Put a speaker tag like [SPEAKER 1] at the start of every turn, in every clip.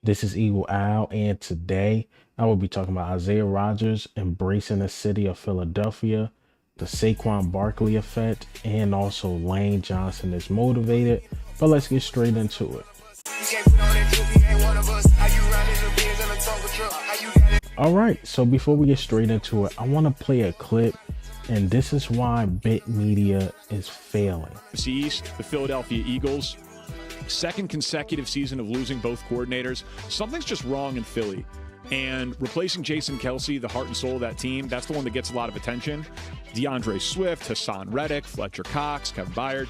[SPEAKER 1] This is Eagle Owl, and today I will be talking about Isaiah Rodgers embracing the city of Philadelphia, the Saquon Barkley effect, and also Lane Johnson is motivated. But let's get straight into it. All right, so before we get straight into it, I want to play a clip, and this is why Bit Media is failing.
[SPEAKER 2] East, the Philadelphia Eagles, second consecutive season of losing both coordinators. Something's just wrong in Philly. And replacing Jason Kelsey, the heart and soul of that team, that's the one that gets a lot of attention. DeAndre Swift, Hassan Reddick, Fletcher Cox, Kevin Byard.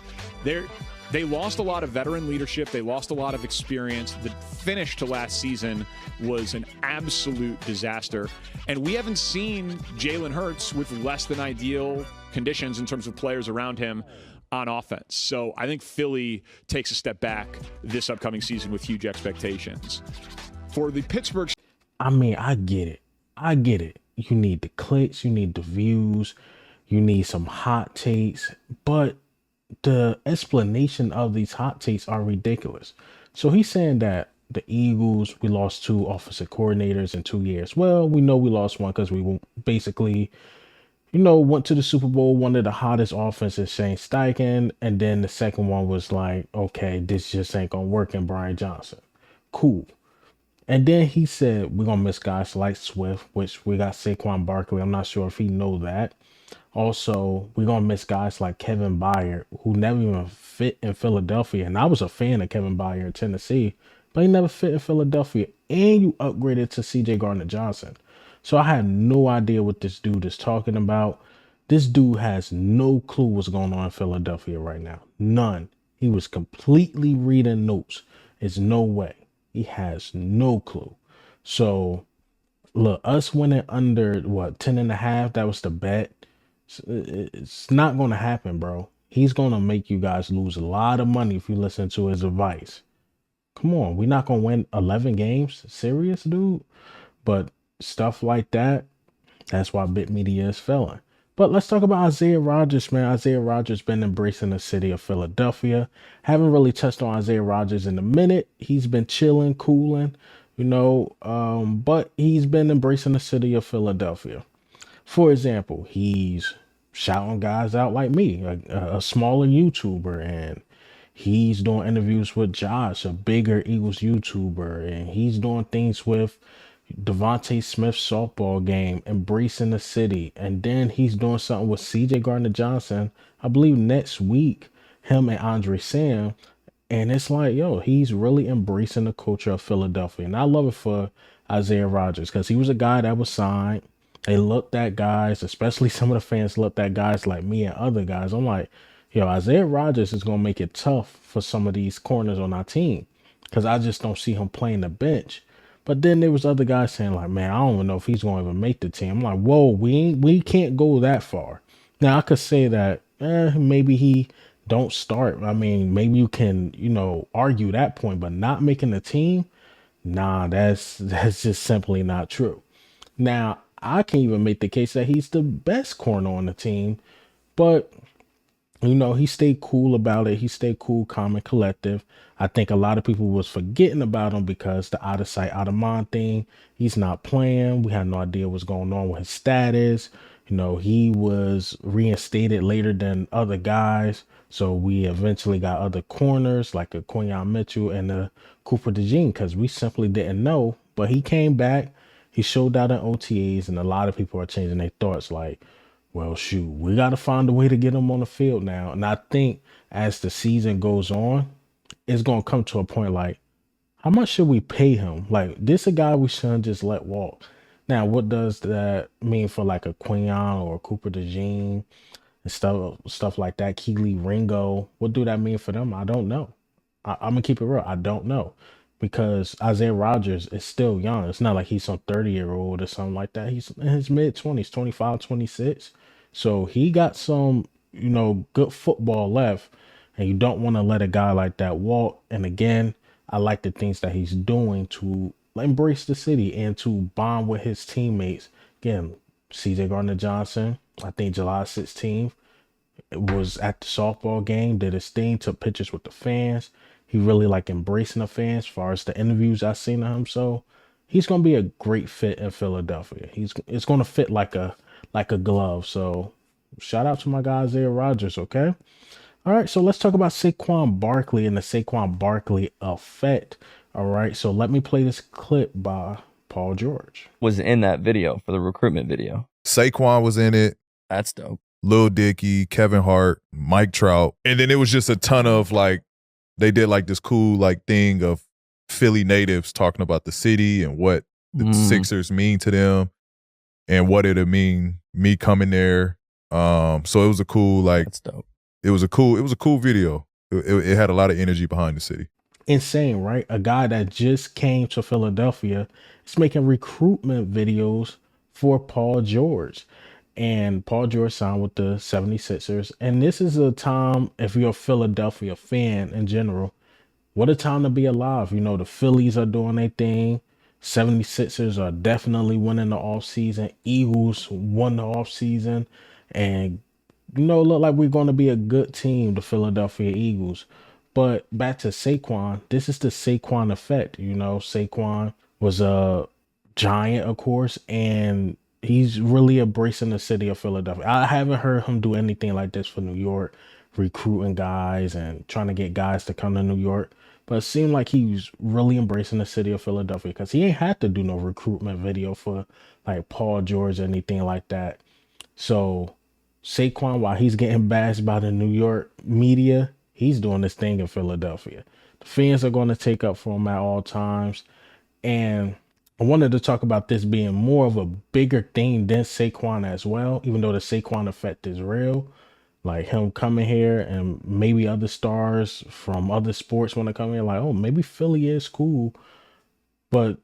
[SPEAKER 2] They lost a lot of veteran leadership. They lost a lot of experience. The finish to last season was an absolute disaster. And we haven't seen Jalen Hurts with less than ideal conditions in terms of players around him on offense. So I think Philly takes a step back this upcoming season with huge expectations. For the Pittsburgh...
[SPEAKER 1] I mean, I get it. You need the clicks, you need the views, you need some hot takes, but the explanation of these hot takes are ridiculous. So he's saying that the Eagles, we lost two offensive coordinators in 2 years. Well, we know we lost one because we basically, went to the Super Bowl, one of the hottest offenses, Shane Steichen, and then the second one was like, okay, this just ain't gonna work in Brian Johnson. Cool. And then he said we're gonna miss guys like Swift, which we got Saquon Barkley. I'm not sure if he know that. Also, we're gonna miss guys like Kevin Byard, who never even fit in Philadelphia. And I was a fan of Kevin Byard in Tennessee, but he never fit in Philadelphia. And you upgraded to CJ Gardner-Johnson. So I had no idea what this dude is talking about. This dude has no clue what's going on in Philadelphia right now. None. He was completely reading notes. It's no way. He has no clue. So look, us winning under 10.5, that was the bet. It's not going to happen, bro. He's going to make you guys lose a lot of money if you listen to his advice. Come on, we're not going to win 11 games. Serious, dude? But stuff like that, that's why Bit Media is failing. But let's talk about Isaiah Rodgers, man. Isaiah Rodgers been embracing the city of Philadelphia. Haven't really touched on Isaiah Rodgers in a minute. He's been chilling, cooling, but he's been embracing the city of Philadelphia. For example, he's shouting guys out like me, a smaller YouTuber, and he's doing interviews with Josh, a bigger Eagles YouTuber, and he's doing things with Devontae Smith's softball game, embracing the city. And then he's doing something with CJ Gardner-Johnson, I believe next week, him and Andre Sam. And it's like, he's really embracing the culture of Philadelphia. And I love it for Isaiah Rodgers because he was a guy that was signed. They looked at guys, especially some of the fans looked at guys like me and other guys. I'm like, Isaiah Rodgers is going to make it tough for some of these corners on our team because I just don't see him playing the bench. But then there was other guys saying like, man, I don't even know if he's going to even make the team. I'm like, whoa, we can't go that far. Now I could say that maybe he don't start. I mean, maybe you can, argue that point, but not making the team, nah, that's just simply not true. Now, I can even make the case that he's the best corner on the team, but he stayed cool about it. He stayed cool, calm, and collective. I think a lot of people was forgetting about him because the out of sight, out of mind thing. He's not playing. We had no idea what's going on with his status. He was reinstated later than other guys. So we eventually got other corners like a Quinyon Mitchell and a Cooper DeJean because we simply didn't know. But he came back. He showed out in OTAs, and a lot of people are changing their thoughts like, well, shoot, we got to find a way to get him on the field now. And I think as the season goes on, it's going to come to a point like, how much should we pay him? Like, this a guy we shouldn't just let walk. Now, what does that mean for like a Quinyon or a Cooper DeJean and stuff like that? Keely Ringo, what do that mean for them? I don't know. I'm going to keep it real. I don't know. Because Isaiah Rodgers is still young. It's not like he's some 30-year-old or something like that. He's in his mid-20s, 25, 26. So he got some, good football left. And you don't want to let a guy like that walk. And again, I like the things that he's doing to embrace the city and to bond with his teammates. Again, CJ Gardner-Johnson, I think July 16th, was at the softball game, did his thing, took pictures with the fans. He really like embracing the fans as far as the interviews I've seen of him. So he's gonna be a great fit in Philadelphia. It's gonna fit like a glove. So shout out to my guy Isaiah Rodgers, okay? All right, so let's talk about Saquon Barkley and the Saquon Barkley effect. All right, so let me play this clip by Paul George.
[SPEAKER 3] Was in that video for the recruitment video.
[SPEAKER 4] Saquon was in it.
[SPEAKER 3] That's dope.
[SPEAKER 4] Lil Dicky, Kevin Hart, Mike Trout. And then it was just a ton of like, they did like this cool like thing of Philly natives talking about the city and what the Sixers mean to them and what it'll mean me coming there. So it was a cool like,
[SPEAKER 3] That's dope.
[SPEAKER 4] It was a cool video. It had a lot of energy behind the city.
[SPEAKER 1] Insane, right? A guy that just came to Philadelphia is making recruitment videos for Paul George. And Paul George signed with the 76ers. And this is a time, if you're a Philadelphia fan in general, what a time to be alive. You know, the Phillies are doing their thing. 76ers are definitely winning the offseason. Eagles won the offseason. And look like we're going to be a good team, the Philadelphia Eagles. But back to Saquon, this is the Saquon effect. Saquon was a giant, of course, and he's really embracing the city of Philadelphia. I haven't heard him do anything like this for New York, recruiting guys and trying to get guys to come to New York. But it seemed like he was really embracing the city of Philadelphia because he ain't had to do no recruitment video for like Paul George or anything like that. So Saquon, while he's getting bashed by the New York media, he's doing this thing in Philadelphia. The fans are going to take up for him at all times. And I wanted to talk about this being more of a bigger thing than Saquon as well, even though the Saquon effect is real. Like him coming here and maybe other stars from other sports want to come here, like, oh, maybe Philly is cool. But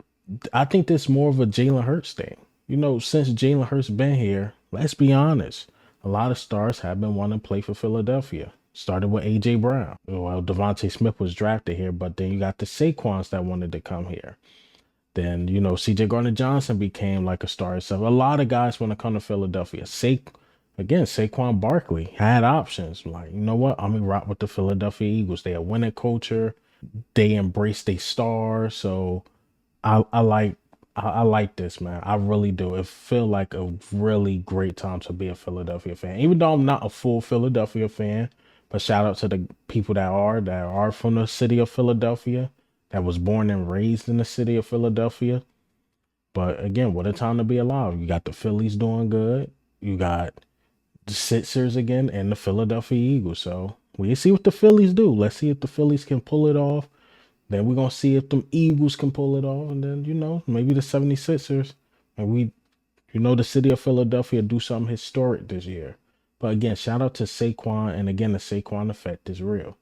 [SPEAKER 1] I think this more of a Jalen Hurts thing. Since Jalen Hurts been here, let's be honest, a lot of stars have been wanting to play for Philadelphia. Started with A.J. Brown. Well, Devontae Smith was drafted here, but then you got the Saquons that wanted to come here. Then, C.J. Gardner-Johnson became like a star itself. A lot of guys want to come to Philadelphia. Saquon Barkley had options. Like, you know what? I'm going to rock with the Philadelphia Eagles. They are winning culture. They embrace their stars. So I like this, man. I really do. It feel like a really great time to be a Philadelphia fan. Even though I'm not a full Philadelphia fan, but shout out to the people that are from the city of Philadelphia, that was born and raised in the city of Philadelphia. But again, what a time to be alive. You got the Phillies doing good. You got the Sixers again and the Philadelphia Eagles. So we see what the Phillies do. Let's see if the Phillies can pull it off. Then we're going to see if them Eagles can pull it off. And then, maybe the 76ers. And the city of Philadelphia do something historic this year. But again, shout out to Saquon. And again, the Saquon effect is real.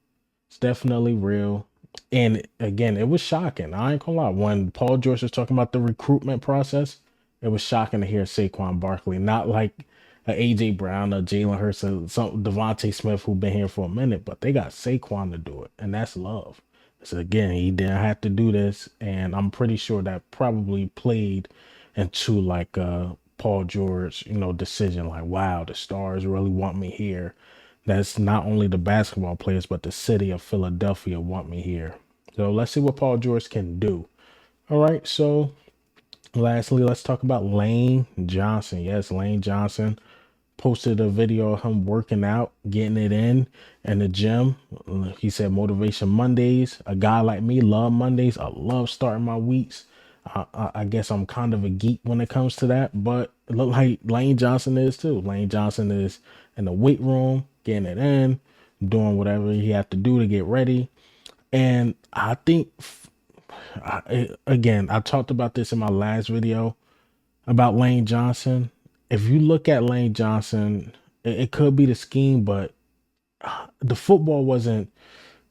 [SPEAKER 1] It's definitely real. And again, it was shocking. I ain't gonna lie. When Paul George was talking about the recruitment process, it was shocking to hear Saquon Barkley, not like a AJ Brown or Jalen Hurts or some Devontae Smith who've been here for a minute, but they got Saquon to do it, and that's love. So again, he didn't have to do this, and I'm pretty sure that probably played into like Paul George, decision. Like, wow, the stars really want me here. That's not only the basketball players, but the city of Philadelphia want me here. So let's see what Paul George can do. All right. So lastly, let's talk about Lane Johnson. Yes, Lane Johnson posted a video of him working out, getting it in the gym. He said motivation Mondays. A guy like me love Mondays. I love starting my weeks. I guess I'm kind of a geek when it comes to that, but it looked like Lane Johnson is too. Lane Johnson is in the weight room, getting it in, doing whatever he had to do to get ready. And I think, I talked about this in my last video about Lane Johnson. If you look at Lane Johnson, it could be the scheme, but the football wasn't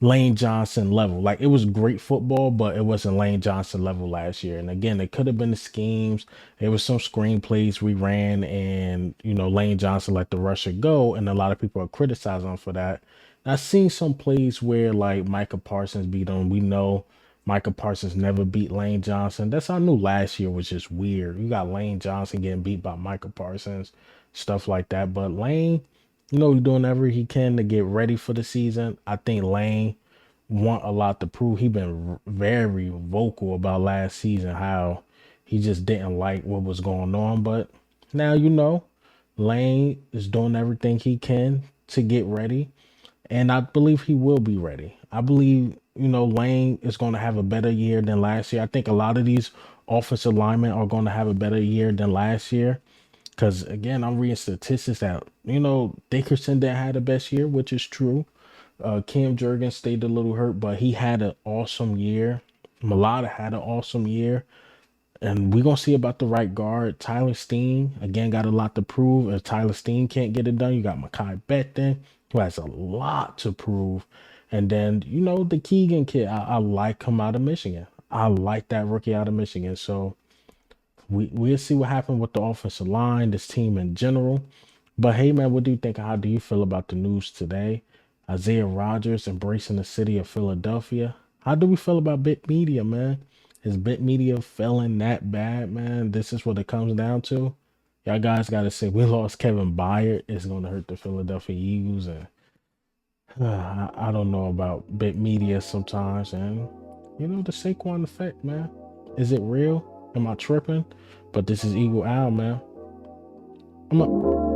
[SPEAKER 1] Lane Johnson level. Like, it was great football, but it wasn't Lane Johnson level last year. And again, it could have been the schemes. There was some screenplays we ran, and Lane Johnson let the rusher go, and a lot of people are criticizing him for that. And I've seen some plays where like Micah Parsons beat him. We know Micah Parsons never beat Lane Johnson. That's I knew last year was just weird. You got Lane Johnson getting beat by Micah Parsons, stuff like that. But Lane, he's doing everything he can to get ready for the season. I think Lane want a lot to prove. He been very vocal about last season, how he just didn't like what was going on. But now, Lane is doing everything he can to get ready. And I believe he will be ready. I believe, Lane is going to have a better year than last year. I think a lot of these offensive linemen are going to have a better year than last year. Because, again, I'm reading statistics that, Dickerson didn't have the best year, which is true. Cam Jurgens stayed a little hurt, but he had an awesome year. Mulata had an awesome year. And we're going to see about the right guard. Tyler Steen, again, got a lot to prove. If Tyler Steen can't get it done, you got Mekhi Becton, who has a lot to prove. And then, the Keegan kid, I like him out of Michigan. I like that rookie out of Michigan. So we'll see what happens with the offensive line, this team in general. But hey, man, what do you think? How do you feel about the news today? Isaiah Rodgers embracing the city of Philadelphia. How do we feel about Bit Media, man? Is Bit Media failing that bad, man? This is what it comes down to. Y'all guys got to say we lost Kevin Byard. It's going to hurt the Philadelphia Eagles. And I don't know about Bit Media sometimes. And, the Saquon effect, man. Is it real? Am I tripping? But this is Eagle Owl, man. I'm up.